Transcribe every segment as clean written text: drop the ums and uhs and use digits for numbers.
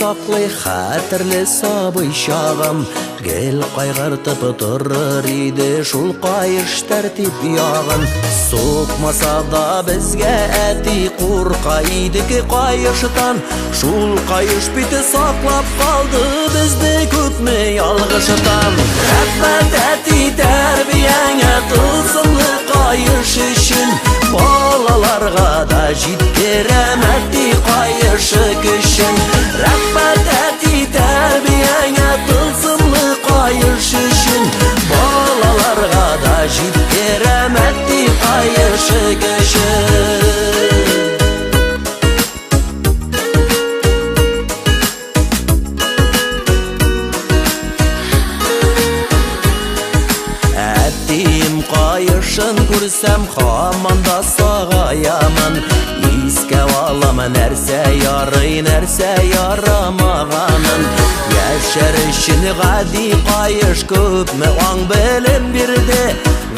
саклый хәтерле сабый чагым, гел кайгыртып торыр иде шул кайыш тәртип ягын. Сукмаса да безгә әти курка идек кайыштан, шул кайыш бите саклап калды безне күпме ялгыштан. Рәхмәт әти тәрбияңә тылсымлы кайыш өчен, балаларга да җиткерәм әти кайышы көчен. Рәхмәт әти тәрбияңә тылсымлы кайыш өчен, балаларга да җиткерәм әти кайышы көчен. Кайышын күрсәм һаман да сагаямын, искә аламын нәрсә ярый, нәрсә ярамаганын. Яшәр өчен гади кайыш күпме аң белем бирде,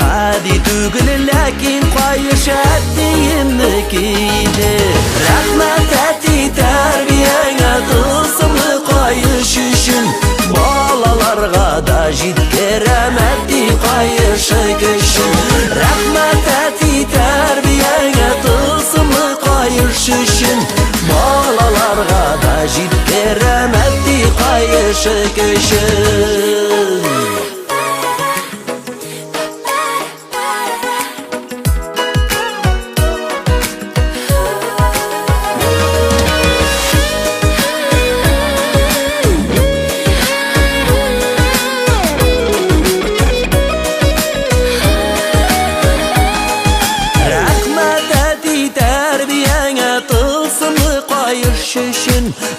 гади түгел ләкин кайыш әтиемнеке иде. Рәхмәт әти тәрбияңә тылсымлы кайыш өчен, балаларга да җиткерәм әти кайышы көчен. Рәхмәт әти тәрбияңә тылсымлы кайыш өчен, балаларга да җиткерәм әти кайышы көчен.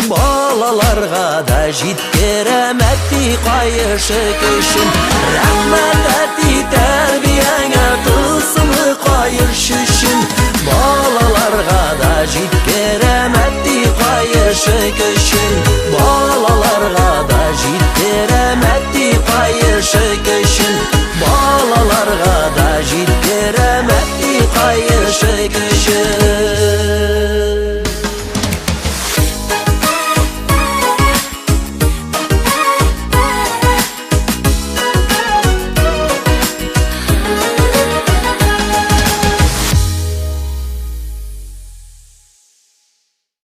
Балаларга да җиткерәм әти кайышы көчен. Рәхмәт әти